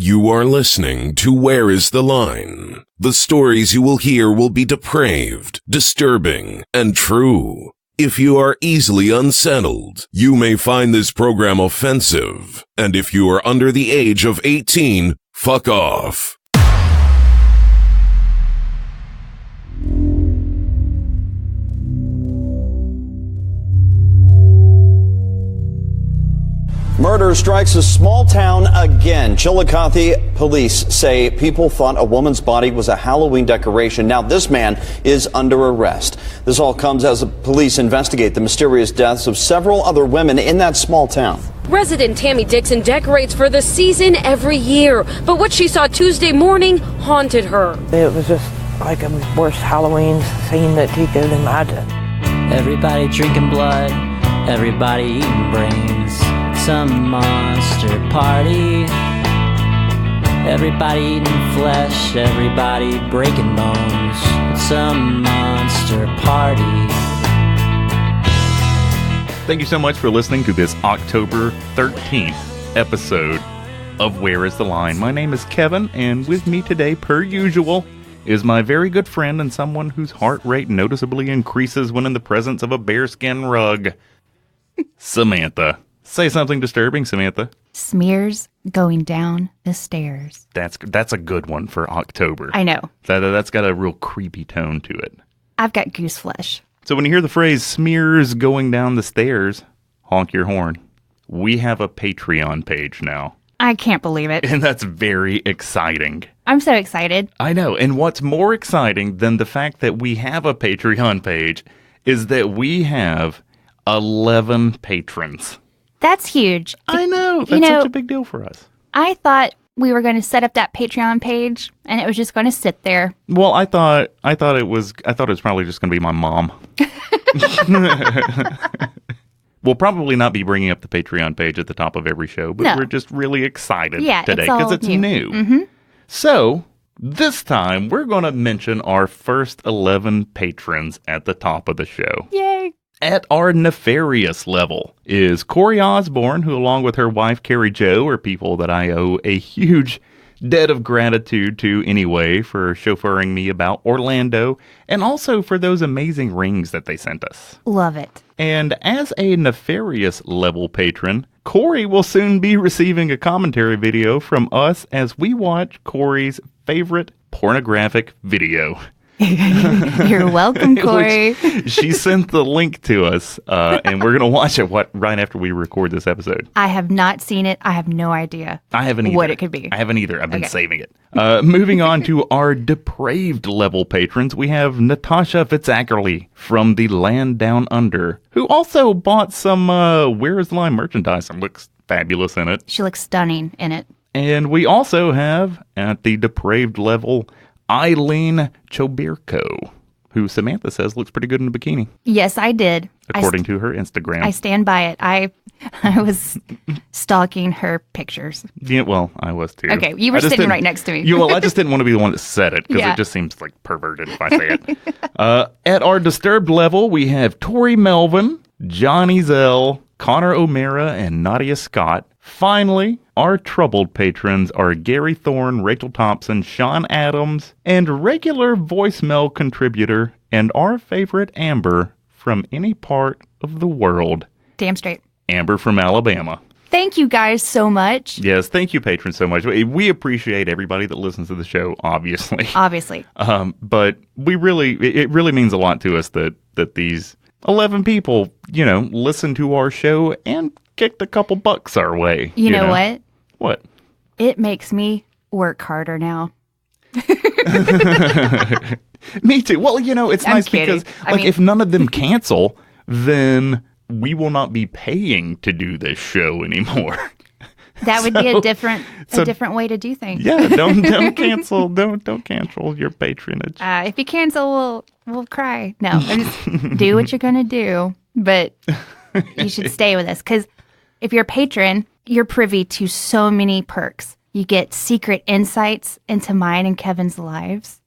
You are listening to Where is the Line? The stories you will hear will be depraved, disturbing, and true. If you are easily unsettled, you may find this program offensive. And if you are under the age of 18, fuck off. Murder strikes a small town again. Chillicothe police say people thought a woman's body was a Halloween decoration. Now this man is under arrest. This all comes as the police investigate the mysterious deaths of several other women in that small town. Resident Tammy Dixon decorates for the season every year, but what she saw Tuesday morning haunted her. It was just like a worst Halloween scene that you could imagine. Everybody drinking blood, everybody eating brains. Some monster party. Everybody eating flesh, everybody breaking bones. Some monster party. Thank you so much for listening to this October 13th episode of Where is the Line? My name is Kevin, and with me today, per usual, is my very good friend and someone whose heart rate noticeably increases when in the presence of a bearskin rug, Samantha. Say something disturbing, Samantha. Smears going down the stairs. That's a good one for October. I know. That's got a real creepy tone to it. I've got goose flesh. So when you hear the phrase smears going down the stairs, honk your horn. We have a Patreon page now. I can't believe it. And that's very exciting. I'm so excited. I know. And what's more exciting than the fact that we have a Patreon page is that we have 11 patrons. That's huge. I know. That's such a big deal for us. I thought we were going to set up that Patreon page and it was just going to sit there. Well, I thought it was probably just going to be my mom. We'll probably not be bringing up the Patreon page at the top of every show, but we're just really excited today because it's new. Mm-hmm. So this time we're going to mention our first 11 patrons at the top of the show. Yay! At our nefarious level is Corey Osborne, who along with her wife Carrie Jo are people that I owe a huge debt of gratitude to anyway for chauffeuring me about Orlando and also for those amazing rings that they sent us. Love it. And as a nefarious level patron, Corey will soon be receiving a commentary video from us as we watch Corey's favorite pornographic video. You're welcome, Corey. She sent the link to us, and we're going to watch it right after we record this episode. I have not seen it. I have no idea. I haven't either. What it could be. I haven't either. I've been saving it. Moving on to our depraved level patrons, we have Natasha Fitzackerley from the Land Down Under, who also bought some Where is the Line merchandise and looks fabulous in it. She looks stunning in it. And we also have, at the depraved level, Eileen Chobirko, who Samantha says looks pretty good in a bikini. Yes, I did. According to her Instagram. I stand by it. I was stalking her pictures. Yeah, well, I was too. Okay, you were sitting right next to me. I just didn't want to be the one that said it because it just seems like perverted if I say it. At our disturbed level, we have Tori Melvin, Johnny Zell, Connor O'Mara, and Nadia Scott. Finally, our troubled patrons are Gary Thorne, Rachel Thompson, Sean Adams, and regular voicemail contributor and our favorite Amber from any part of the world. Damn straight. Amber from Alabama. Thank you guys so much. Yes, thank you, patrons, so much. We appreciate everybody that listens to the show, obviously. Obviously. But it really means a lot to us that these 11 people, listen to our show and kicked a couple bucks our way. You know what? What? It makes me work harder now. Me too. Well, it's nice because if none of them cancel, then we will not be paying to do this show anymore. That would be a different way to do things. Yeah, don't cancel. Don't cancel your patronage. If you cancel, we'll cry. No, just do what you're gonna do, but you should stay with us because if you're a patron, you're privy to so many perks. You get secret insights into mine and Kevin's lives.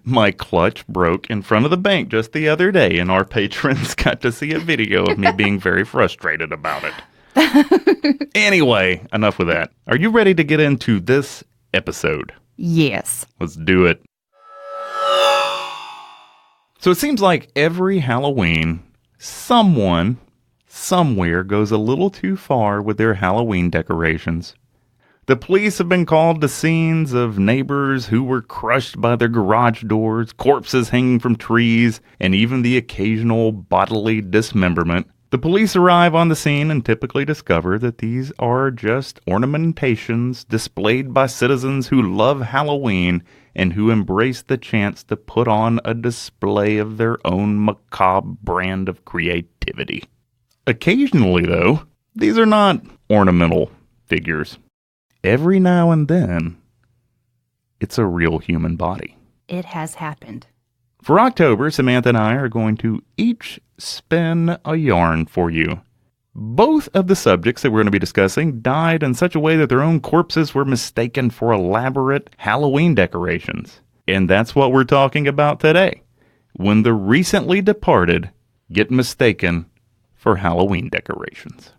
My clutch broke in front of the bank just the other day, and our patrons got to see a video of me being very frustrated about it. Anyway, enough with that. Are you ready to get into this episode? Yes. Let's do it. So it seems like every Halloween, someone, somewhere goes a little too far with their Halloween decorations. The police have been called to scenes of neighbors who were crushed by their garage doors, corpses hanging from trees, and even the occasional bodily dismemberment. The police arrive on the scene and typically discover that these are just ornamentations displayed by citizens who love Halloween and who embrace the chance to put on a display of their own macabre brand of creativity. Occasionally, though, these are not ornamental figures. Every now and then, it's a real human body. It has happened. For October, Samantha and I are going to each spin a yarn for you. Both of the subjects that we're going to be discussing died in such a way that their own corpses were mistaken for elaborate Halloween decorations. And that's what we're talking about today, when the recently departed get mistaken for Halloween decorations.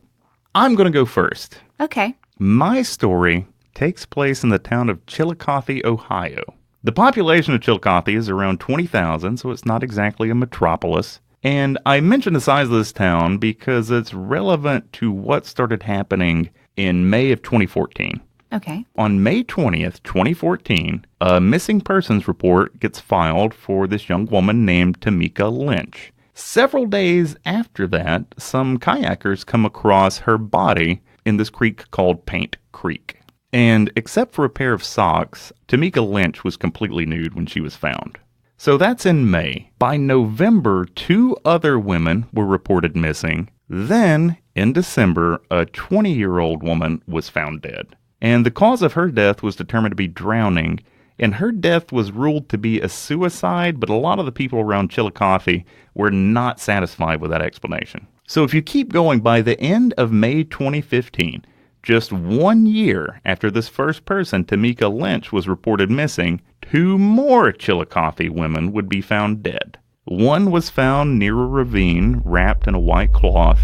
I'm going to go first. Okay. My story takes place in the town of Chillicothe, Ohio. The population of Chillicothe is around 20,000, so it's not exactly a metropolis. And I mention the size of this town because it's relevant to what started happening in May of 2014. Okay. On May 20th, 2014, a missing persons report gets filed for this young woman named Tamika Lynch. Several days after that, some kayakers come across her body in this creek called Paint Creek. And except for a pair of socks, Tamika Lynch was completely nude when she was found. So that's in May. By November, 2 other women were reported missing. Then, in December, a 20-year-old woman was found dead. And the cause of her death was determined to be drowning, and her death was ruled to be a suicide, but a lot of the people around Chillicothe were not satisfied with that explanation. So if you keep going, by the end of May 2015, just 1 year after this first person, Tamika Lynch, was reported missing, 2 more Chillicothe women would be found dead. One was found near a ravine, wrapped in a white cloth.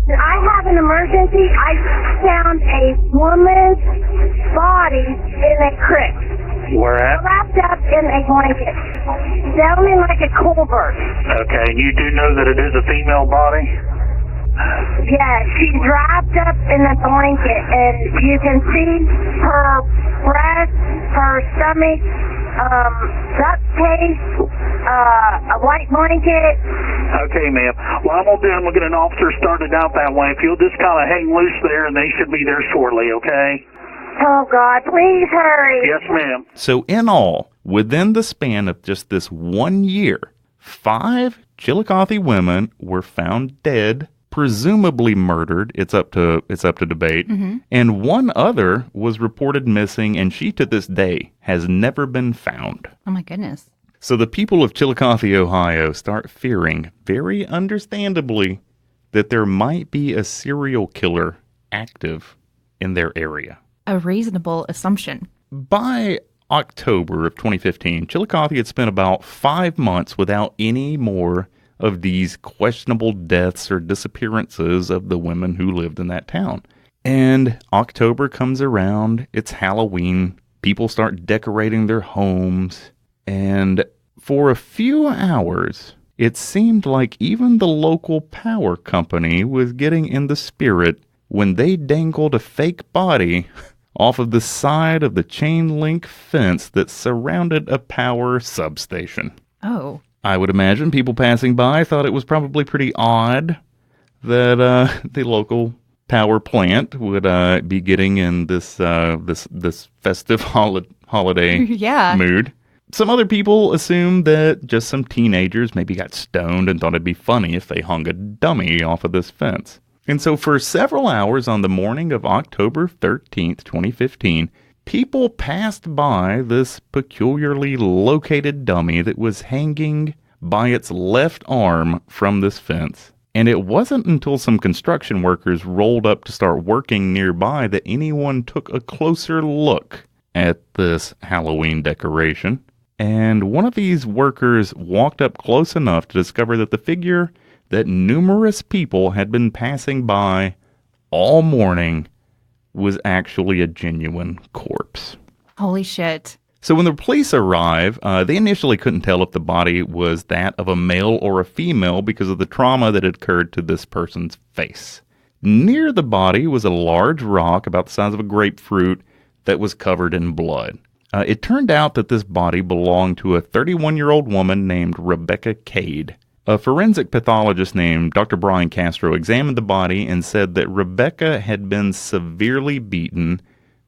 I have an emergency. I found a woman's body in a creek. Where at? Wrapped up in a blanket. Down in like a culvert. Okay, you do know that it is a female body? Yeah, she's wrapped up in a blanket, and you can see her breast, her stomach, duct tape, a white blanket. Okay, ma'am. Well, I'm going to get an officer started out that way. If you'll just kind of hang loose there, and they should be there shortly, okay? Oh, God, please hurry. Yes, ma'am. So in all, within the span of just this 1 year, 5 Chillicothe women were found dead, presumably murdered. It's up to debate. Mm-hmm. And 1 other was reported missing, and she to this day has never been found. Oh my goodness. So the people of Chillicothe, Ohio start fearing, very understandably, that there might be a serial killer active in their area. A reasonable assumption. By October of 2015, Chillicothe had spent about 5 months without any more of these questionable deaths or disappearances of the women who lived in that town. And October comes around, it's Halloween, people start decorating their homes, and for a few hours, it seemed like even the local power company was getting in the spirit when they dangled a fake body off of the side of the chain link fence that surrounded a power substation. Oh. I would imagine people passing by thought it was probably pretty odd that the local power plant would be getting in this festive holiday mood. Some other people assumed that just some teenagers maybe got stoned and thought it'd be funny if they hung a dummy off of this fence. And so for several hours on the morning of October 13th, 2015, people passed by this peculiarly located dummy that was hanging by its left arm from this fence. And it wasn't until some construction workers rolled up to start working nearby that anyone took a closer look at this Halloween decoration. And one of these workers walked up close enough to discover that the figure that numerous people had been passing by all morning was actually a genuine corpse. Holy shit. So when the police arrive, they initially couldn't tell if the body was that of a male or a female because of the trauma that had occurred to this person's face. Near the body was a large rock about the size of a grapefruit that was covered in blood. It turned out that this body belonged to a 31-year-old woman named Rebecca Cade. A forensic pathologist named Dr. Brian Castro examined the body and said that Rebecca had been severely beaten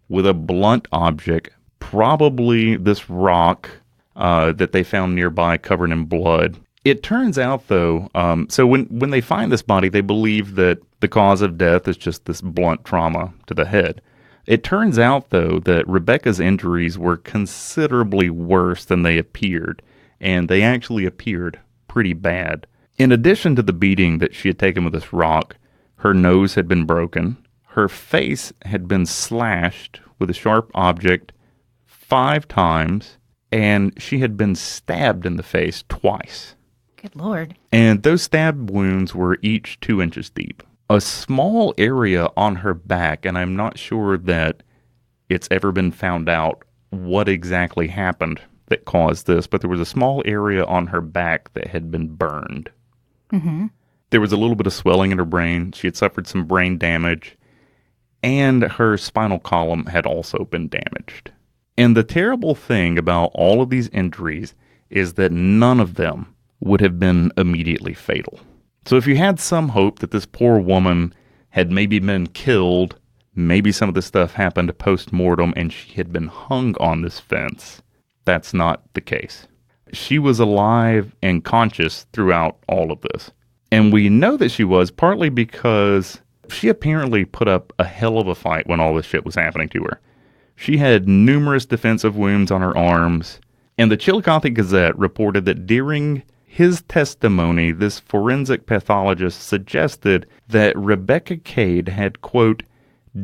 with a blunt object, probably this rock that they found nearby covered in blood. It turns out, though, so when they find this body, they believe that the cause of death is just this blunt trauma to the head. It turns out, though, that Rebecca's injuries were considerably worse than they appeared, and they actually appeared pretty bad. In addition to the beating that she had taken with this rock, her nose had been broken, her face had been slashed with a sharp object 5 times, and she had been stabbed in the face twice. Good Lord. And those stab wounds were each 2 inches deep. A small area on her back, and I'm not sure that it's ever been found out what exactly happened that caused this, but there was a small area on her back that had been burned. Mm-hmm. There was a little bit of swelling in her brain. She had suffered some brain damage, and her spinal column had also been damaged. And the terrible thing about all of these injuries is that none of them would have been immediately fatal. So if you had some hope that this poor woman had maybe been killed, maybe some of this stuff happened post-mortem and she had been hung on this fence, that's not the case. She was alive and conscious throughout all of this. And we know that she was partly because she apparently put up a hell of a fight when all this shit was happening to her. She had numerous defensive wounds on her arms, and the Chillicothe Gazette reported that during his testimony, this forensic pathologist suggested that Rebecca Cade had, quote,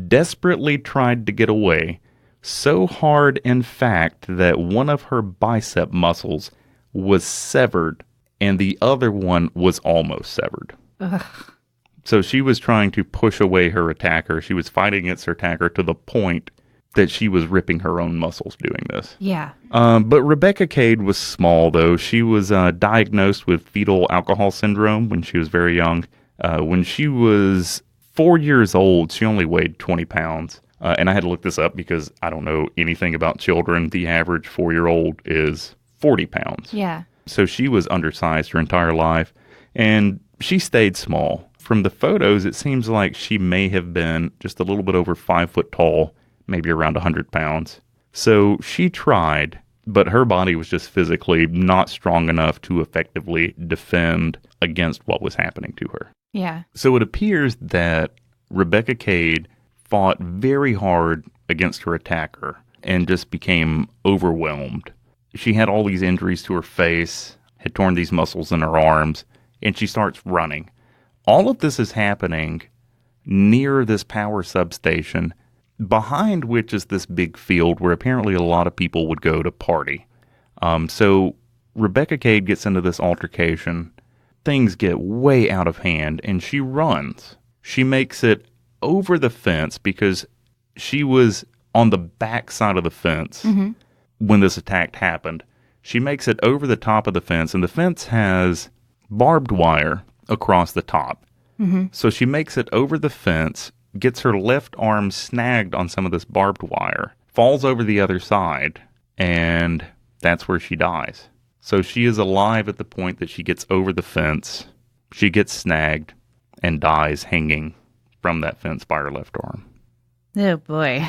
desperately tried to get away, so hard in fact that one of her bicep muscles was severed and the other one was almost severed. Ugh. So she was trying to push away her attacker. She was fighting against her attacker to the point that she was ripping her own muscles doing this. Yeah. But Rebecca Cade was small, though. She was diagnosed with fetal alcohol syndrome when she was very young. When she was 4 years old, she only weighed 20 pounds. And I had to look this up because I don't know anything about children. The average 4-year-old is 40 pounds. Yeah. So she was undersized her entire life. And she stayed small. From the photos, it seems like she may have been just a little bit over 5 foot tall, maybe around 100 pounds. So she tried, but her body was just physically not strong enough to effectively defend against what was happening to her. Yeah. So it appears that Rebecca Cade fought very hard against her attacker and just became overwhelmed. She had all these injuries to her face, had torn these muscles in her arms, and she starts running. All of this is happening near this power substation, behind which is this big field where apparently a lot of people would go to party. So Rebecca Cade gets into this altercation. Things get way out of hand, and she runs. She makes it over the fence because she was on the back side of the fence when this attack happened. She makes it over the top of the fence, and the fence has barbed wire across the top. So she makes it over the fence, gets her left arm snagged on some of this barbed wire, falls over the other side, and that's where she dies. So she is alive at the point that she gets over the fence, she gets snagged, and dies hanging from that fence by her left arm. Oh, boy.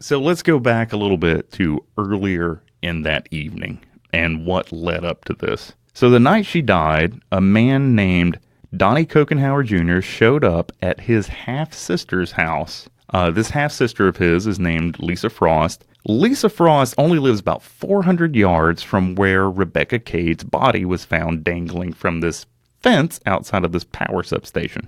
So let's go back a little bit to earlier in that evening and what led up to this. So the night she died, a man named Donnie Kokenhauer Jr. showed up at his half-sister's house. This half-sister of his is named Lisa Frost. Lisa Frost only lives about 400 yards from where Rebecca Cade's body was found dangling from this fence outside of this power substation.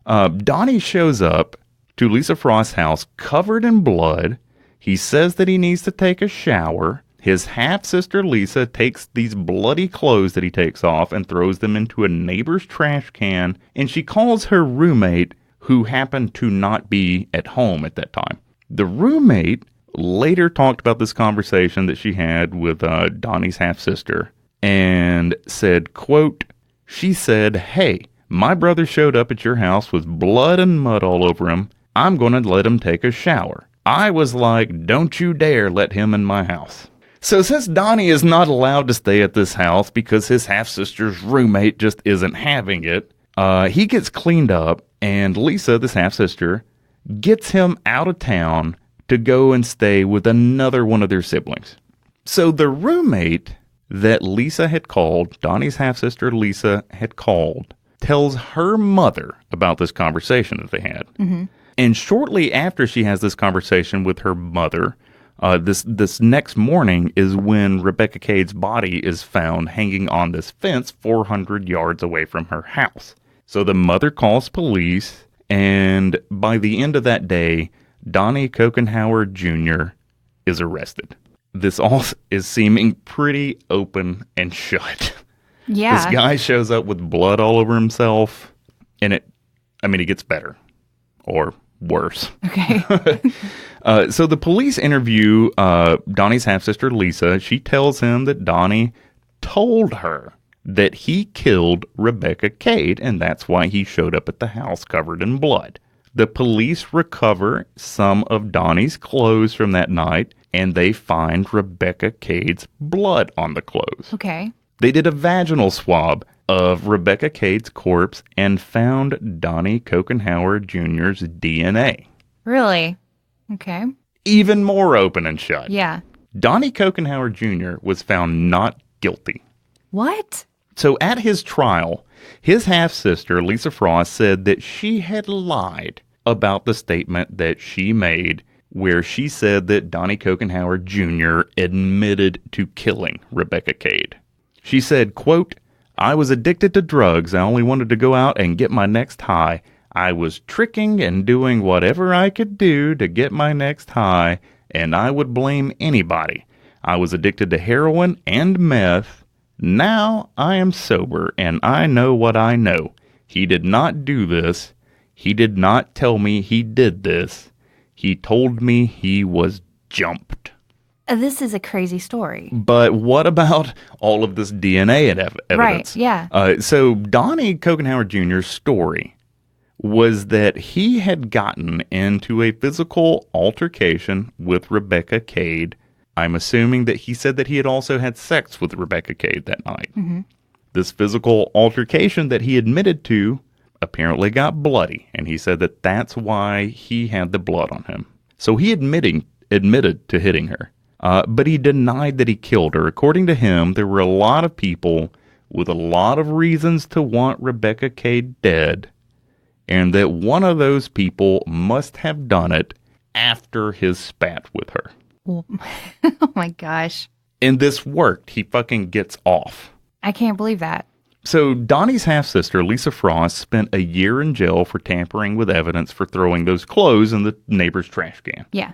Donnie shows up to Lisa Frost's house covered in blood. He says that he needs to take a shower. His half-sister Lisa takes these bloody clothes that he takes off and throws them into a neighbor's trash can, and she calls her roommate, who happened to not be at home at that time. The roommate later talked about this conversation that she had with Donnie's half-sister and said, quote, she said, "Hey, my brother showed up at your house with blood and mud all over him. I'm going to let him take a shower. I was like, don't you dare let him in my house." So since Donnie is not allowed to stay at this house because his half-sister's roommate just isn't having it, he gets cleaned up, and Lisa, this half-sister, gets him out of town to go and stay with another one of their siblings. So the roommate that Lisa had called, Donnie's half-sister Lisa had called, tells her mother about this conversation that they had. Mm-hmm. And shortly after she has this conversation with her mother, this next morning is when Rebecca Cade's body is found hanging on this fence 400 yards away from her house. So the mother calls police, and by the end of that day, Donnie Kokenhauer Jr. is arrested. This all is seeming pretty open and shut. Yeah. This guy shows up with blood all over himself, and it gets better. Or worse. Okay. So the police interview Donnie's half-sister Lisa. She tells him that Donnie told her that he killed Rebecca Cade, and that's why he showed up at the house covered in blood. The police recover some of Donnie's clothes from that night, and they find Rebecca Cade's blood on the clothes. Okay. They did a vaginal swab of Rebecca Cade's corpse and found Donnie Kokenhauer Jr.'s DNA. Really? Okay. Even more open and shut. Yeah. Donnie Kokenhauer Jr. was found not guilty. What? So at his trial, his half-sister, Lisa Frost, said that she had lied about the statement that she made where she said that Donnie Kokenhauer Jr. admitted to killing Rebecca Cade. She said, quote, "I was addicted to drugs. I only wanted to go out and get my next high. I was tricking and doing whatever I could do to get my next high, and I would blame anybody. I was addicted to heroin and meth. Now I am sober, and I know what I know. He did not do this. He did not tell me he did this. He told me he was jumped." This is a crazy story. But what about all of this DNA evidence? Right, yeah. So Donnie Kokenhauer Jr.'s story was that he had gotten into a physical altercation with Rebecca Cade. I'm assuming that he said that he had also had sex with Rebecca Cade that night. Mm-hmm. This physical altercation that he admitted to apparently got bloody, and he said that that's why he had the blood on him. So he admitted to hitting her. But he denied that he killed her. According to him, there were a lot of people with a lot of reasons to want Rebecca Cade dead, and that one of those people must have done it after his spat with her. Oh my gosh. And this worked. He fucking gets off. I can't believe that. So Donnie's half-sister, Lisa Frost, spent a year in jail for tampering with evidence for throwing those clothes in the neighbor's trash can. Yeah.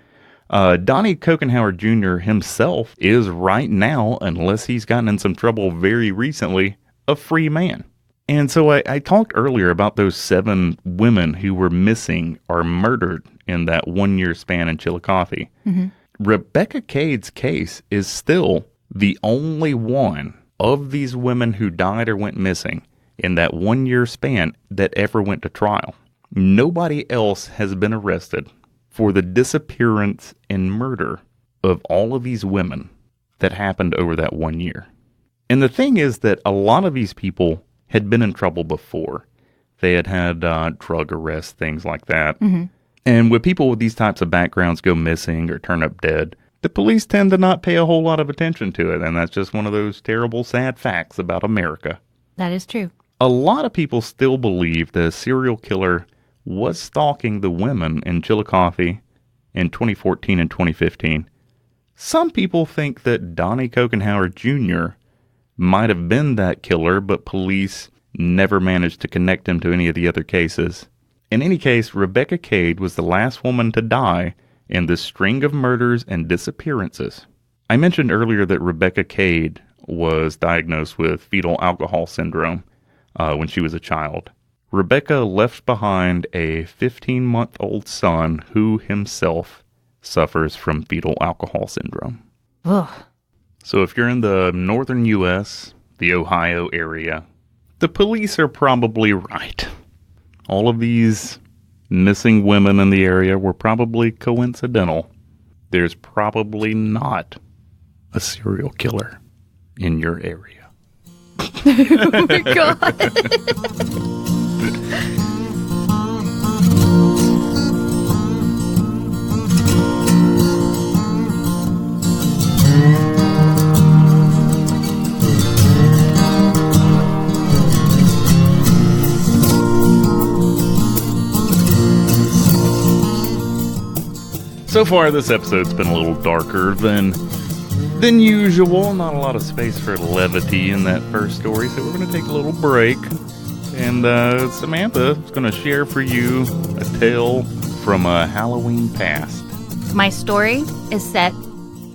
Donnie Kokenhauer Jr. himself is right now, unless he's gotten in some trouble very recently, a free man. And so I talked earlier about those 7 women who were missing or murdered in that 1-year span in Chillicothe. Mm-hmm. Rebecca Cade's case is still the only one of these women who died or went missing in that 1-year span that ever went to trial. Nobody else has been arrested for the disappearance and murder of all of these women that happened over that 1 year. And the thing is that a lot of these people had been in trouble before. They had drug arrests, things like that. Mm-hmm. And when people with these types of backgrounds go missing or turn up dead, the police tend to not pay a whole lot of attention to it. And that's just one of those terrible, sad facts about America. That is true. A lot of people still believe the serial killer was stalking the women in Chillicothe in 2014 and 2015. Some people think that Donnie Kokenhauer Jr. might have been that killer, but police never managed to connect him to any of the other cases. In any case, Rebecca Cade was the last woman to die in this string of murders and disappearances. I mentioned earlier that Rebecca Cade was diagnosed with fetal alcohol syndrome when she was a child. Rebecca left behind a 15-month-old son who himself suffers from fetal alcohol syndrome. Ugh. So if you're in the northern U.S., the Ohio area, the police are probably right. All of these missing women in the area were probably coincidental. There's probably not a serial killer in your area. Oh my God. So far, this episode's been a little darker than usual. Not a lot of space for levity in that first story, so we're going to take a little break. And Samantha is going to share for you a tale from a Halloween past. My story is set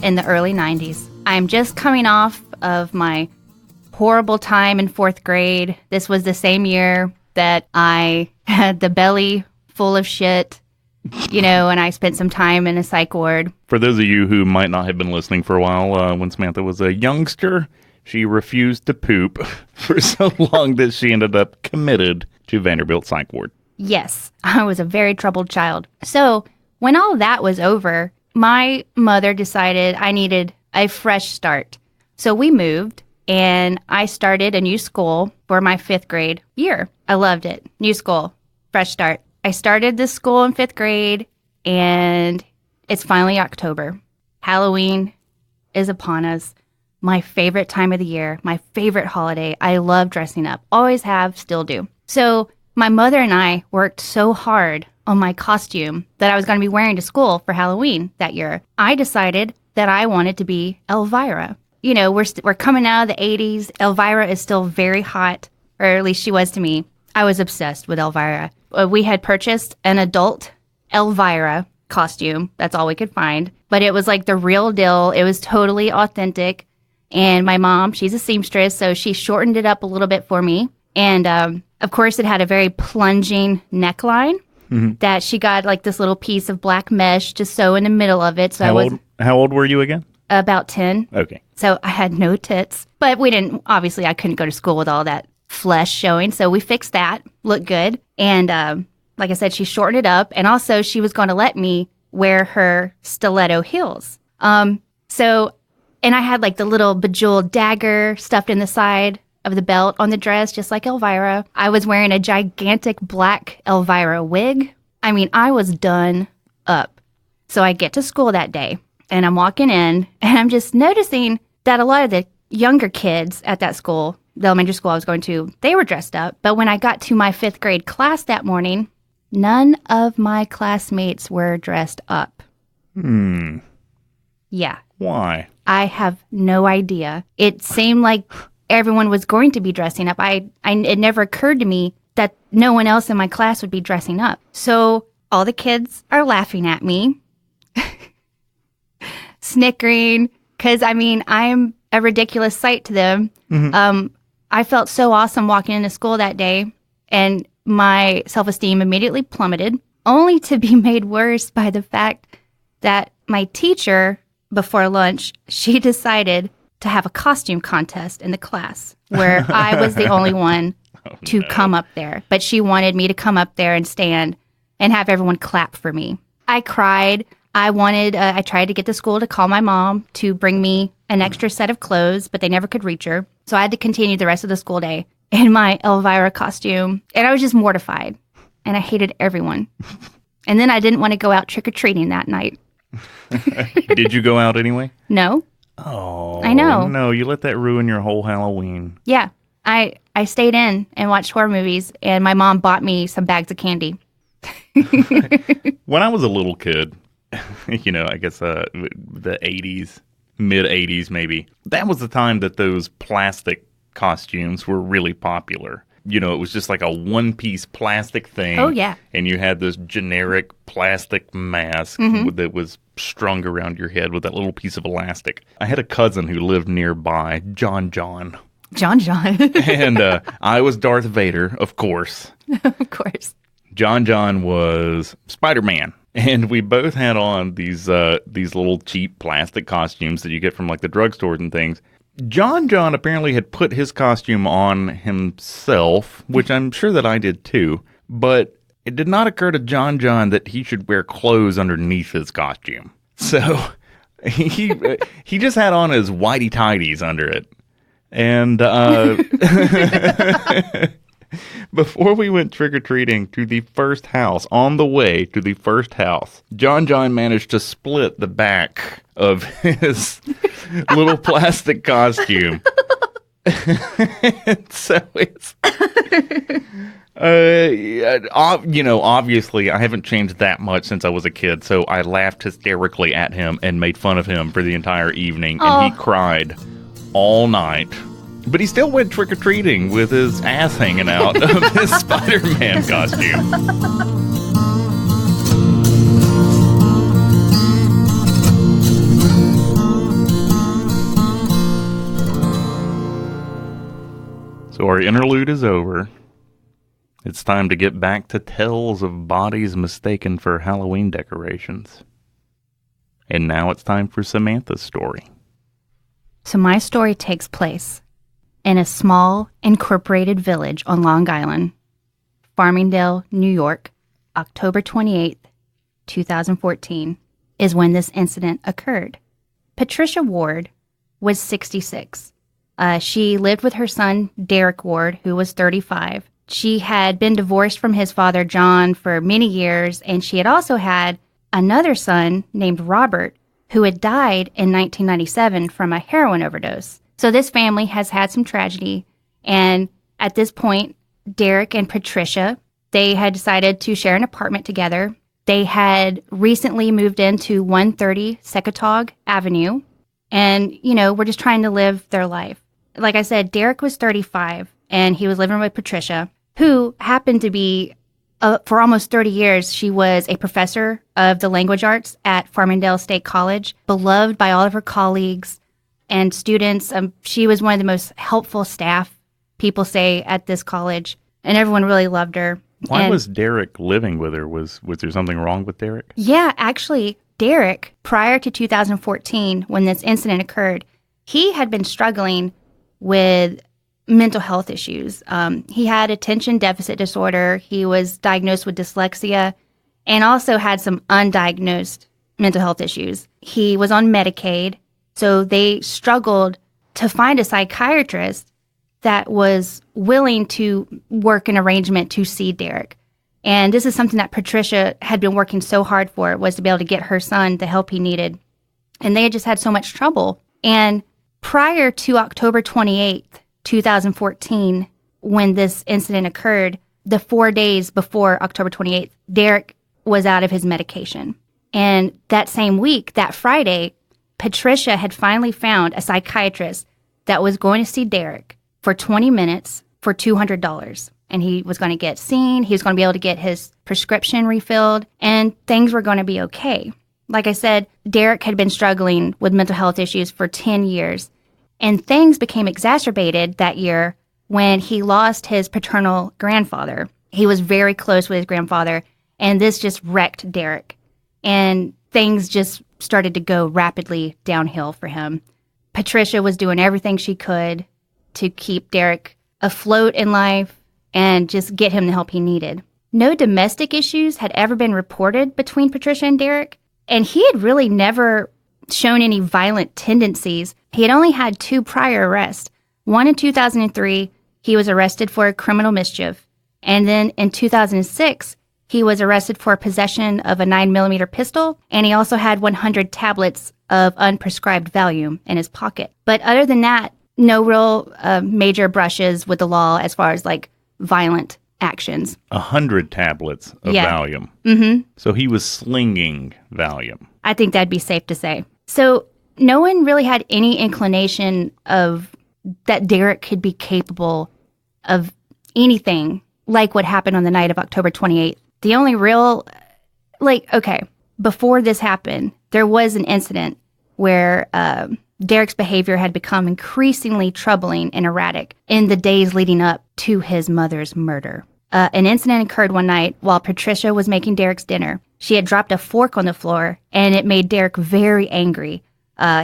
in the early 90s. I'm just coming off of my horrible time in 4th grade. This was the same year that I had the belly full of shit. And I spent some time in a psych ward. For those of you who might not have been listening for a while, when Samantha was a youngster, she refused to poop for so long that she ended up committed to Vanderbilt Psych Ward. Yes, I was a very troubled child. So when all that was over, my mother decided I needed a fresh start. So we moved, and I started a new school for my 5th grade year. I loved it. New school, fresh start. I started this school in 5th grade, and it's finally October. Halloween is upon us. My favorite time of the year, my favorite holiday. I love dressing up. Always have, still do. So my mother and I worked so hard on my costume that I was going to be wearing to school for Halloween that year. I decided that I wanted to be Elvira. We're coming out of the 80s. Elvira is still very hot, or at least she was to me. I was obsessed with Elvira. We had purchased an adult Elvira costume. That's all we could find. But it was like the real deal. It was totally authentic. And my mom, she's a seamstress, so she shortened it up a little bit for me. And, of course, it had a very plunging neckline that she got like this little piece of black mesh to sew in the middle of it. So How old were you again? About 10. Okay. So I had no tits. But obviously I couldn't go to school with all that flesh showing, so we fixed that. Looked good. And like I said, she shortened it up, and also she was going to let me wear her stiletto heels. And I had like the little bejeweled dagger stuffed in the side of the belt on the dress, just like Elvira. I was wearing a gigantic black Elvira wig. I mean, I was done up. So I get to school that day, and I'm walking in, and I'm just noticing that a lot of the younger kids at that school, the elementary school I was going to, they were dressed up. But when I got to my 5th grade class that morning, none of my classmates were dressed up. Yeah. Why? I have no idea. It seemed like everyone was going to be dressing up. It never occurred to me that no one else in my class would be dressing up. So all the kids are laughing at me, snickering, because, I'm a ridiculous sight to them. I felt so awesome walking into school that day, and my self-esteem immediately plummeted, only to be made worse by the fact that my teacher, before lunch, she decided to have a costume contest in the class where I was the only one to come up there. But she wanted me to come up there and stand and have everyone clap for me. I cried. I tried to get the school to call my mom to bring me an extra set of clothes, but they never could reach her. So I had to continue the rest of the school day in my Elvira costume. And I was just mortified. And I hated everyone. And then I didn't want to go out trick-or-treating that night. Did you go out anyway? No. Oh. I know. No, you let that ruin your whole Halloween. Yeah. I stayed in and watched horror movies, and my mom bought me some bags of candy. When I was a little kid, I guess the 80s, mid-80s maybe, that was the time that those plastic costumes were really popular. It was just like a one-piece plastic thing. Oh, yeah. And you had this generic plastic mask that was strung around your head with that little piece of elastic. I had a cousin who lived nearby, John. And I was Darth Vader, of course. Of course. John was Spider-Man. And we both had on these little cheap plastic costumes that you get from like the drugstores and things. John apparently had put his costume on himself, which I'm sure that I did too, but it did not occur to John that he should wear clothes underneath his costume. So he just had on his whitey tighties under it. And before we went trick-or-treating to the first house, on the way to the first house, John managed to split the back of his little plastic costume. So it's, obviously I haven't changed that much since I was a kid, so I laughed hysterically at him and made fun of him for the entire evening, and he cried all night. But he still went trick-or-treating with his ass hanging out of his Spider-Man costume. So our interlude is over. It's time to get back to tales of bodies mistaken for Halloween decorations. And now it's time for Samantha's story. So my story takes place in a small incorporated village on Long Island, Farmingdale, New York. October 28th, 2014 is when this incident occurred. Patricia Ward was 66. She lived with her son, Derek Ward, who was 35. She had been divorced from his father, John, for many years, and she had also had another son named Robert, who had died in 1997 from a heroin overdose. So this family has had some tragedy, and at this point, Derek and Patricia, they had decided to share an apartment together. They had recently moved into 130 Secatog Avenue, and, were just trying to live their life. Like I said, Derek was 35, and he was living with Patricia, who happened to be, for almost 30 years, she was a professor of the language arts at Farmingdale State College, beloved by all of her colleagues and students. She was one of the most helpful staff, people say, at this college, and everyone really loved her. Why was Derek living with her? Was there something wrong with Derek? Yeah, actually, Derek, prior to 2014, when this incident occurred, he had been struggling with mental health issues. He had attention deficit disorder. He was diagnosed with dyslexia and also had some undiagnosed mental health issues. He was on Medicaid, so they struggled to find a psychiatrist that was willing to work an arrangement to see Derek. And this is something that Patricia had been working so hard for, was to be able to get her son the help he needed. And they had just had so much trouble. And prior to October 28th, 2014, when this incident occurred, the 4 days before October 28th, Derek was out of his medication. And that same week, that Friday, Patricia had finally found a psychiatrist that was going to see Derek for 20 minutes for $200. And he was going to get seen, he was going to be able to get his prescription refilled, and things were going to be okay. Like I said, Derek had been struggling with mental health issues for 10 years. And things became exacerbated that year when he lost his paternal grandfather. He was very close with his grandfather, and this just wrecked Derek. And things just started to go rapidly downhill for him. Patricia was doing everything she could to keep Derek afloat in life and just get him the help he needed. No domestic issues had ever been reported between Patricia and Derek, and he had really never shown any violent tendencies. He had only had 2 prior arrests. One in 2003, he was arrested for criminal mischief. And then in 2006, he was arrested for possession of a 9mm pistol, and he also had 100 tablets of unprescribed Valium in his pocket. But other than that, no real major brushes with the law as far as like violent actions. 100 tablets of Valium. Mm-hmm. So he was slinging Valium. I think that'd be safe to say. So no one really had any inclination of that Derek could be capable of anything like what happened on the night of October 28th. The only real, before this happened, there was an incident where Derek's behavior had become increasingly troubling and erratic in the days leading up to his mother's murder. An incident occurred one night while Patricia was making Derek's dinner. She had dropped a fork on the floor, and it made Derek very angry.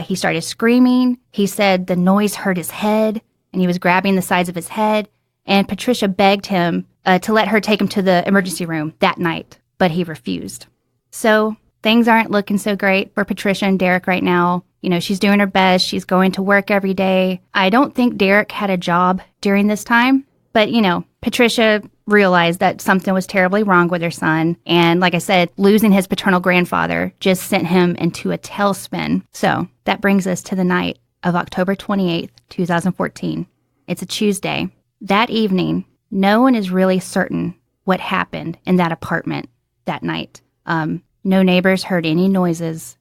He started screaming. He said the noise hurt his head, and he was grabbing the sides of his head. And Patricia begged him to let her take him to the emergency room that night, but he refused. So things aren't looking so great for Patricia and Derek right now. You know, she's doing her best. She's going to work every day. I don't think Derek had a job during this time, but, you know, Patricia realized that something was terribly wrong with her son. And like I said, losing his paternal grandfather just sent him into a tailspin. So that brings us to the night of October 28th, 2014. It's a Tuesday. That evening, no one is really certain what happened in that apartment that night. No neighbors heard any noises,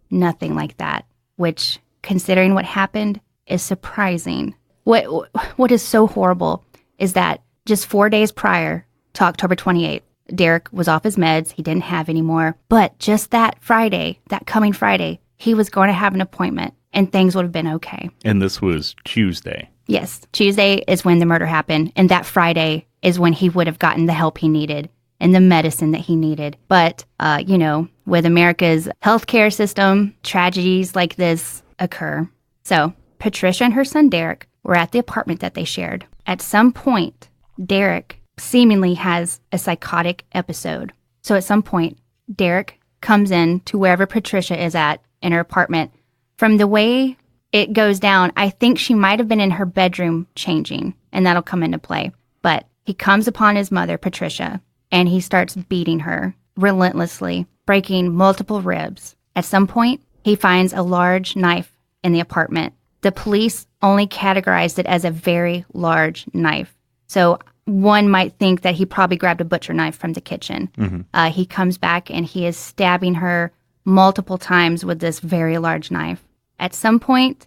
nothing like that, which, considering what happened, is surprising. What is so horrible is that just 4 days prior to October 28th, Derek was off his meds. He didn't have any more. But just that Friday, that coming Friday, he was going to have an appointment and things would have been okay. And this was Tuesday. Yes. Tuesday is when the murder happened. And that Friday is when he would have gotten the help he needed and the medicine that he needed. But, you know, with America's healthcare system, tragedies like this occur. So Patricia and her son Derek were at the apartment that they shared. At some point, Derek seemingly has a psychotic episode. So at some point, Derek comes in to wherever Patricia is at in her apartment. From the way it goes down, I think she might have been in her bedroom changing, and that'll come into play. But he comes upon his mother, Patricia, and he starts beating her relentlessly, breaking multiple ribs. At some point, he finds a large knife in the apartment. The police only categorized it as a very large knife. So one might think that he probably grabbed a butcher knife from the kitchen. Mm-hmm. He comes back and he is stabbing her multiple times with this very large knife. At some point,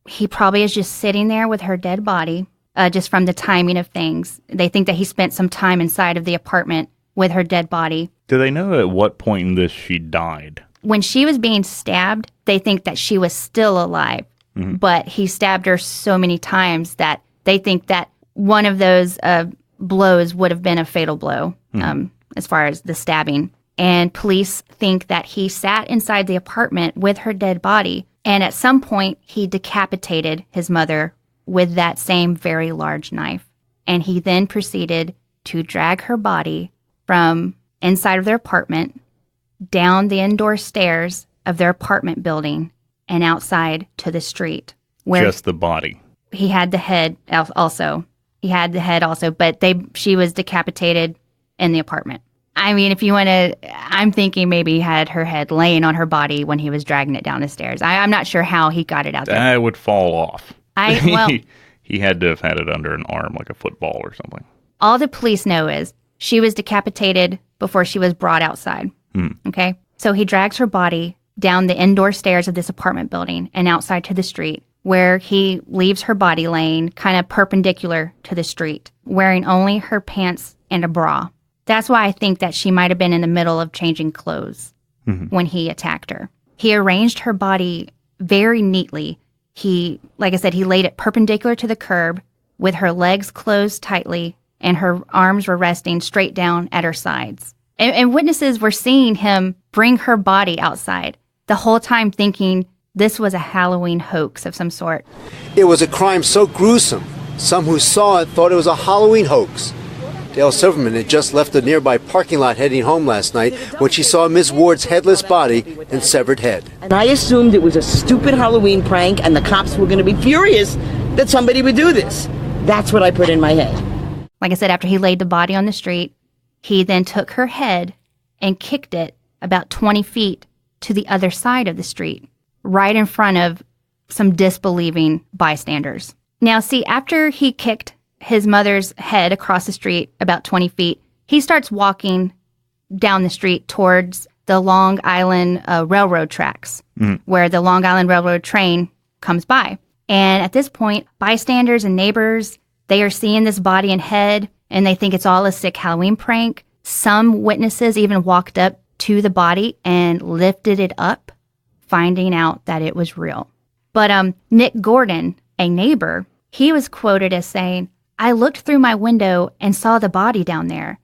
he probably is just sitting there with her dead body, just from the timing of things. They think that he spent some time inside of the apartment with her dead body. Do they know at what point in this she died? When she was being stabbed, they think that she was still alive. Mm-hmm. But he stabbed her so many times that they think that one of those blows would have been a fatal blow, as far as the stabbing. And police think that he sat inside the apartment with her dead body, and at some point he decapitated his mother with that same very large knife. And he then proceeded to drag her body from inside of their apartment down the indoor stairs of their apartment building and outside to the street. Where just the body. He had the head also. But she was decapitated in the apartment. I mean, if you want to, I'm thinking maybe he had her head laying on her body when he was dragging it down the stairs. I'm not sure how he got it out there. That would fall off. He had to have had it under an arm like a football or something. All the police know is she was decapitated before she was brought outside. Okay? So he drags her body down the indoor stairs of this apartment building and outside to the street, where he leaves her body laying kind of perpendicular to the street, wearing only her pants and a bra. That's why I think that she might have been in the middle of changing clothes when he attacked her. He arranged her body very neatly. Like I said, he laid it perpendicular to the curb with her legs closed tightly and her arms were resting straight down at her sides. And witnesses were seeing him bring her body outside, the whole time thinking this was a Halloween hoax of some sort. It was a crime so gruesome, some who saw it thought it was a Halloween hoax. Dale Silverman had just left the nearby parking lot heading home last night when she saw Miss Ward's headless body and severed head. And I assumed it was a stupid Halloween prank and the cops were going to be furious that somebody would do this. That's what I put in my head. Like I said, after he laid the body on the street, he then took her head and kicked it about 20 feet to the other side of the street, right in front of some disbelieving bystanders. Now, see, after he kicked his mother's head across the street about 20 feet, he starts walking down the street towards the Long Island Railroad tracks, where the Long Island Railroad train comes by. And at this point, bystanders and neighbors, they are seeing this body and head, and they think it's all a sick Halloween prank. Some witnesses even walked up to the body and lifted it up, finding out that it was real. But Nick Gordon, a neighbor, he was quoted as saying, "I looked through my window and saw the body down there.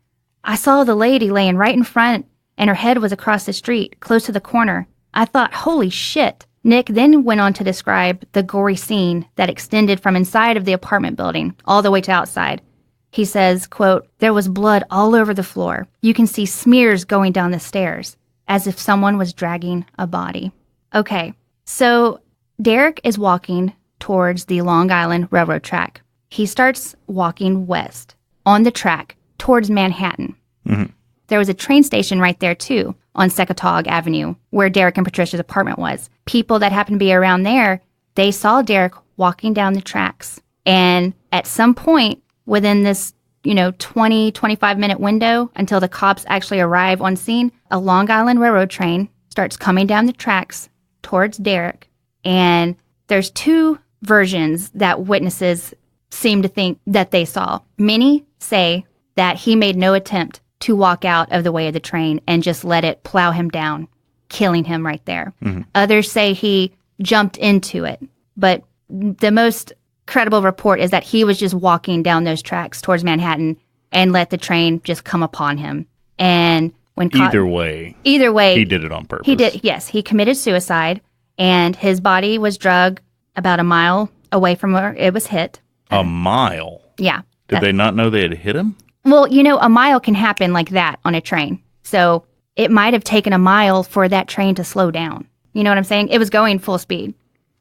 I saw the lady laying right in front and her head was across the street, close to the corner. I thought, holy shit. Nick then went on to describe the gory scene that extended from inside of the apartment building all the way to outside. He says, quote, there was blood all over the floor. You can see smears going down the stairs, as if someone was dragging a body. Okay, so Derek is walking towards the Long Island Railroad track. He starts walking west on the track towards Manhattan. Mm-hmm. There was a train station right there, too, on Secatog Avenue, where Derek and Patricia's apartment was. People that happened to be around there, they saw Derek walking down the tracks. And at some point within this, 20, 25-minute window until the cops actually arrive on scene, a Long Island Railroad train starts coming down the tracks towards Derek. And there's two versions that witnesses seem to think that they saw. Many say that he made no attempt to walk out of the way of the train and just let it plow him down, killing him right there. Mm-hmm. Others say he jumped into it. But the most credible report is that he was just walking down those tracks towards Manhattan and let the train just come upon him. And when either way, he did it on purpose. He did, yes. He committed suicide, and his body was dragged about a mile away from where it was hit. A mile? Yeah. Did they not know they had hit him? Well, a mile can happen like that on a train. So it might have taken a mile for that train to slow down. You know what I'm saying? It was going full speed.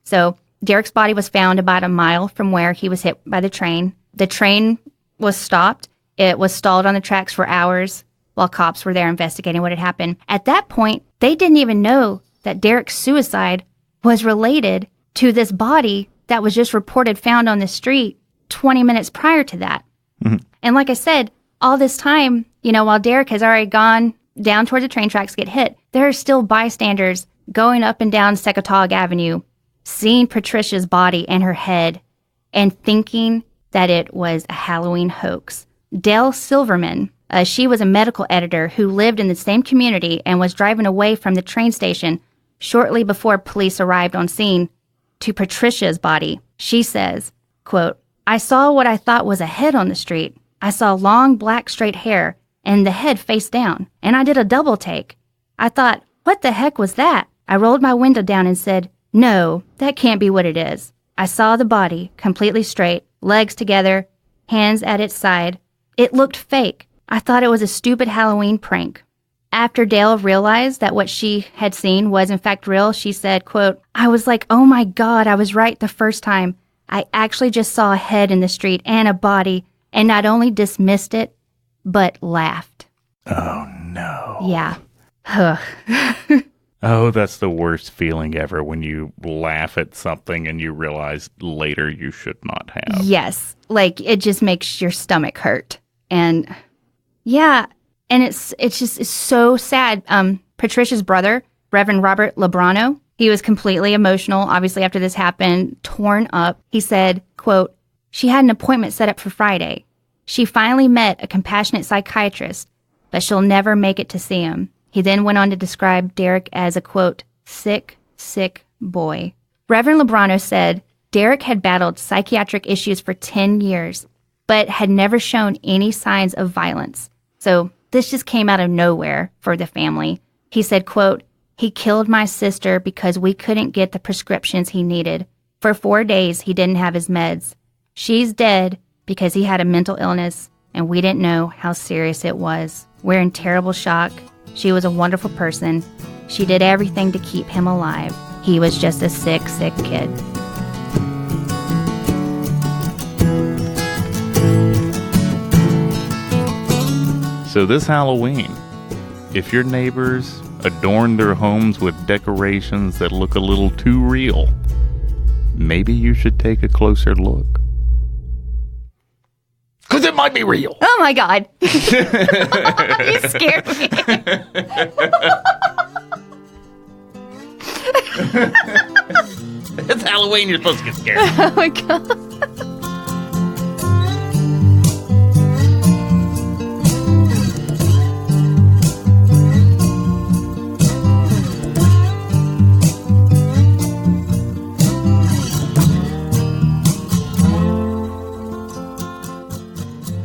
So Derek's body was found about a mile from where he was hit by the train. The train was stopped. It was stalled on the tracks for hours while cops were there investigating what had happened. At that point, they didn't even know that Derek's suicide was related to this body that was just reported found on the street 20 minutes prior to that. Mm-hmm. And like I said, all this time, while Derek has already gone down towards the train tracks to get hit, there are still bystanders going up and down Secatog Avenue, seeing Patricia's body and her head and thinking that it was a Halloween hoax. Dale Silverman, she was a medical editor who lived in the same community and was driving away from the train station shortly before police arrived on scene to Patricia's body. She says, quote, I saw what I thought was a head on the street. I saw long black straight hair and the head face down, and I did a double take. I thought, what the heck was that? I rolled my window down and said, no, that can't be what it is. I saw the body completely straight, legs together, hands at its side. It looked fake. I thought it was a stupid Halloween prank. After Dale realized that what she had seen was in fact real, she said, quote, I was like, oh my God, I was right the first time. I actually just saw a head in the street and a body and not only dismissed it, but laughed. Oh, no. Yeah. Oh, that's the worst feeling ever when you laugh at something and you realize later you should not have. Yes. Like, it just makes your stomach hurt. And, yeah. And it's so sad. Patricia's brother, Reverend Robert Lebrano, he was completely emotional, obviously, after this happened, torn up. He said, quote, she had an appointment set up for Friday. She finally met a compassionate psychiatrist, but she'll never make it to see him. He then went on to describe Derek as a, quote, sick, sick boy. Reverend Lebrano said Derek had battled psychiatric issues for 10 years, but had never shown any signs of violence. So this just came out of nowhere for the family. He said, quote, he killed my sister because we couldn't get the prescriptions he needed. For 4 days, he didn't have his meds. She's dead because he had a mental illness, and we didn't know how serious it was. We're in terrible shock. She was a wonderful person. She did everything to keep him alive. He was just a sick, sick kid. So this Halloween, if your neighbors adorn their homes with decorations that look a little too real, maybe you should take a closer look. Because it might be real. Oh my God. You scared me. It's Halloween, you're supposed to get scared. Oh my God.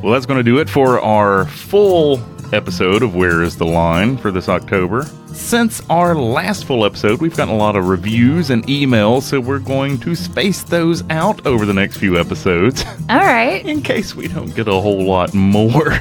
Well, that's going to do it for our full episode of Where is the Line for this October. Since our last full episode, we've gotten a lot of reviews and emails, so we're going to space those out over the next few episodes. All right. In case we don't get a whole lot more.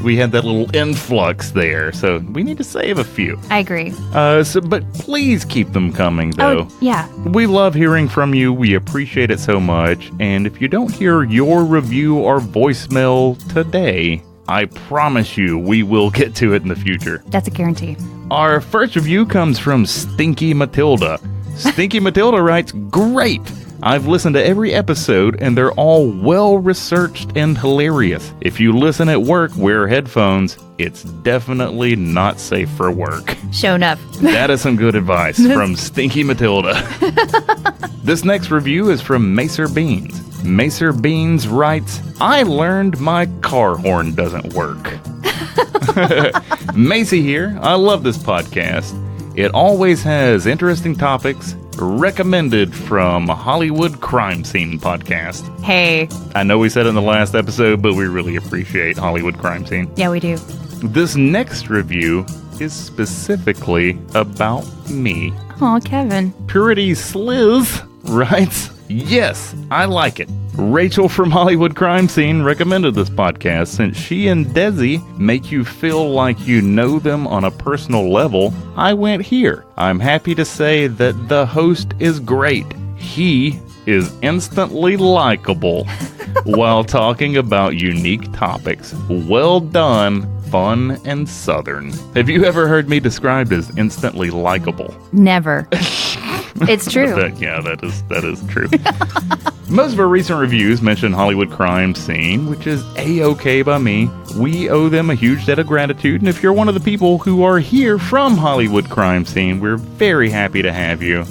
We had that little influx there, so we need to save a few. I agree. But please keep them coming, though. Oh, yeah. We love hearing from you. We appreciate it so much. And if you don't hear your review or voicemail today, I promise you we will get to it in the future. That's a guarantee. Our first review comes from Stinky Matilda. Stinky Matilda writes, "Great! I've listened to every episode, and they're all well-researched and hilarious. If you listen at work, wear headphones. It's definitely not safe for work." Show enough. That is some good advice from Stinky Matilda. This next review is from Macer Beans. Macer Beans writes, "I learned my car horn doesn't work." Macy here. I love this podcast. It always has interesting topics. Recommended from Hollywood Crime Scene Podcast. Hey. I know we said it in the last episode, but we really appreciate Hollywood Crime Scene. Yeah, we do. This next review is specifically about me. Oh, Kevin. Purity Sliz writes, "Yes, I like it. Rachel from Hollywood Crime Scene recommended this podcast since she and Desi make you feel like you know them on a personal level. I went here. I'm happy to say that the host is great. He is instantly likable while talking about unique topics. Well done, fun, and southern." Have you ever heard me described as instantly likable? Never. It's true. That is true. Most of our recent reviews mention Hollywood Crime Scene, which is A-OK by me. We owe them a huge debt of gratitude, and if you're one of the people who are here from Hollywood Crime Scene, we're very happy to have you.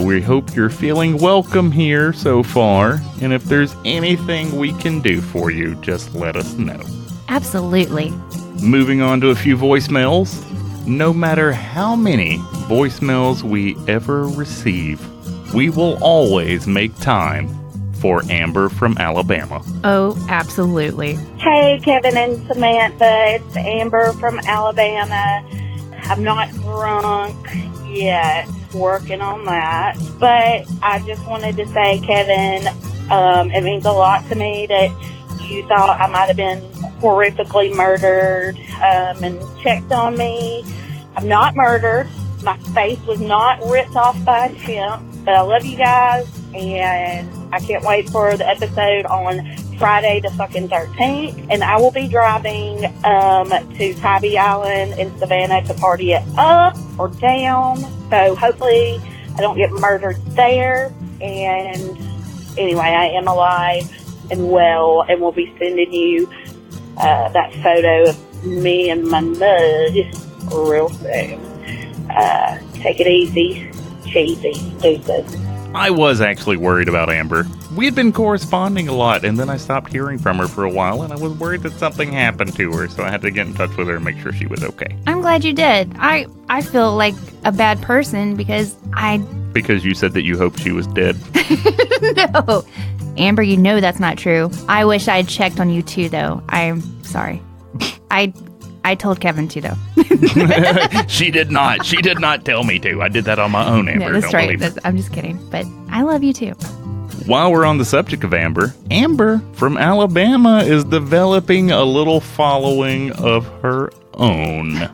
We hope you're feeling welcome here so far, and if there's anything we can do for you, just let us know. Absolutely. Moving on to a few voicemails. No matter how many voicemails we ever receive, we will always make time for Amber from Alabama. Oh, absolutely. Hey, Kevin and Samantha. It's Amber from Alabama. I'm not drunk yet. Working on that. But I just wanted to say, Kevin, it means a lot to me that you thought I might have been horrifically murdered and checked on me. I'm not murdered. My face was not ripped off by a chimp. But I love you guys, and I can't wait for the episode on Friday the fucking 13th. And I will be driving to Tybee Island in Savannah to party it up or down. So hopefully I don't get murdered there. And anyway, I am alive and well, and we'll be sending you that photo of me and my mug real soon. Take it easy. Cheesy. Deuces. I was actually worried about Amber. We had been corresponding a lot, and then I stopped hearing from her for a while, and I was worried that something happened to her, so I had to get in touch with her and make sure she was okay. I'm glad you did. I feel like a bad person because Because you said that you hoped she was dead. No. Amber, you know that's not true. I wish I had checked on you too, though. I'm sorry. I told Kevin to, though. She did not. She did not tell me to. I did that on my own, Amber. No, that's right. I'm just kidding. But I love you, too. While we're on the subject of Amber, Amber from Alabama is developing a little following of her own.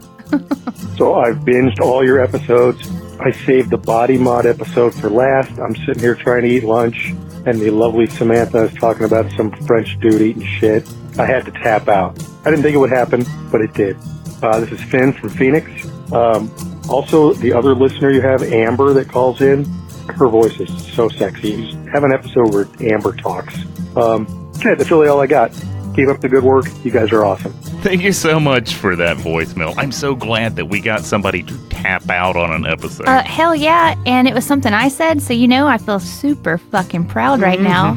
So I've binged all your episodes. I saved the body mod episode for last. I'm sitting here trying to eat lunch, and the lovely Samantha is talking about some French dude eating shit. I had to tap out. I didn't think it would happen, but it did. This is Finn from Phoenix. Also, the other listener you have, Amber, that calls in, her voice is so sexy. You have an episode where Amber talks. Okay, that's really all I got. Keep up the good work. You guys are awesome. Thank you so much for that voicemail. I'm so glad that we got somebody to tap out on an episode. Hell yeah, and it was something I said, so I feel super fucking proud right now.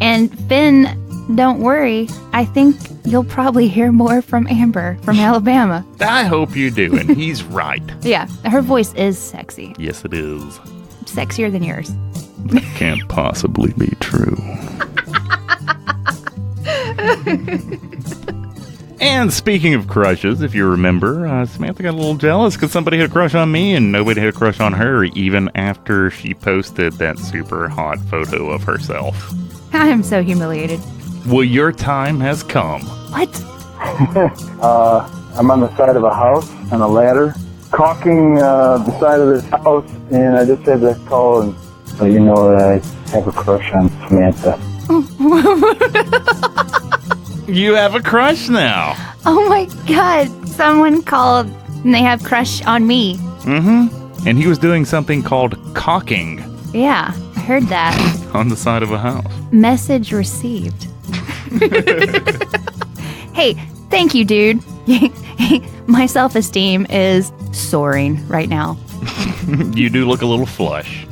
And Finn, don't worry. I think you'll probably hear more from Amber from Alabama. I hope you do, and he's right. Yeah, her voice is sexy. Yes, it is. Sexier than yours. That can't possibly be true. And speaking of crushes, if you remember, Samantha got a little jealous because somebody had a crush on me and nobody had a crush on her even after she posted that super hot photo of herself. I am so humiliated. Well, your time has come. What? I'm on the side of a house on a ladder, caulking the side of this house, and I just had to call and let you know that I have a crush on Samantha. You have a crush now. Oh my God. Someone called and they have crush on me. Mm-hmm. And he was doing something called caulking. Yeah, I heard that. On the side of a house. Message received. Hey, thank you, dude. My self-esteem is soaring right now. You do look a little flush.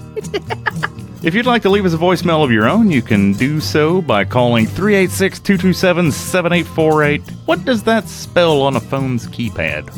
If you'd like to leave us a voicemail of your own, you can do so by calling 386-227-7848. What does that spell on a phone's keypad?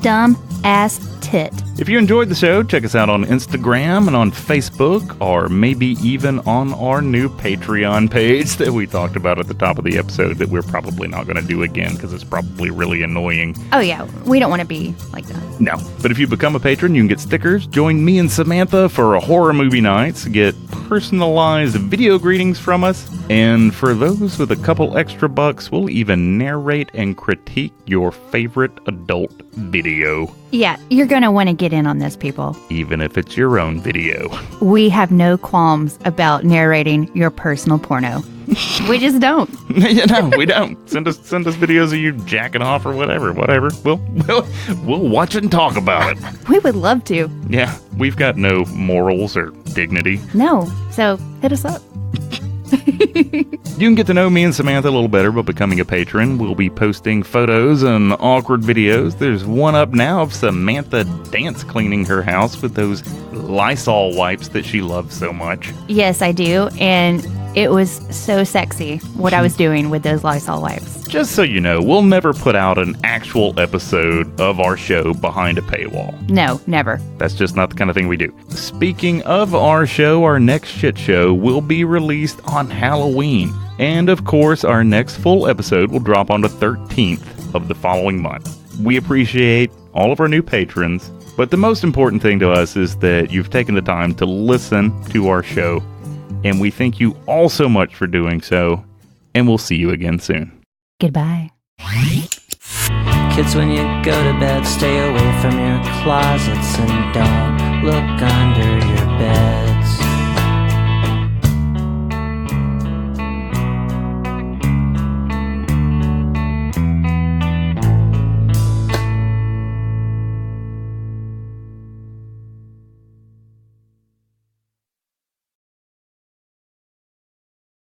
Dumb ass tit. If you enjoyed the show, check us out on Instagram and on Facebook, or maybe even on our new Patreon page that we talked about at the top of the episode that we're probably not going to do again because it's probably really annoying. Oh yeah, we don't want to be like that. No, but if you become a patron, you can get stickers, join me and Samantha for a horror movie nights, get personalized video greetings from us, and for those with a couple extra bucks, we'll even narrate and critique your favorite adult video. Yeah, you're going to want to get in on this, people. Even if it's your own video. We have no qualms about narrating your personal porno. We just don't. No, we don't. Send us videos of you jacking off or whatever. We'll watch it and talk about it. We would love to. Yeah, we've got no morals or dignity. No, so hit us up. You can get to know me and Samantha a little better by becoming a patron. We'll be posting photos and awkward videos. There's one up now of Samantha dance cleaning her house with those Lysol wipes that she loves so much. Yes, I do, and it was so sexy what I was doing with those Lysol wipes. Just so you know, we'll never put out an actual episode of our show behind a paywall. No, never. That's just not the kind of thing we do. Speaking of our show, our next shit show will be released on Halloween. And of course, our next full episode will drop on the 13th of the following month. We appreciate all of our new patrons, but the most important thing to us is that you've taken the time to listen to our show. And we thank you all so much for doing so, and we'll see you again soon. Goodbye. Kids, when you go to bed, stay away from your closets and don't look under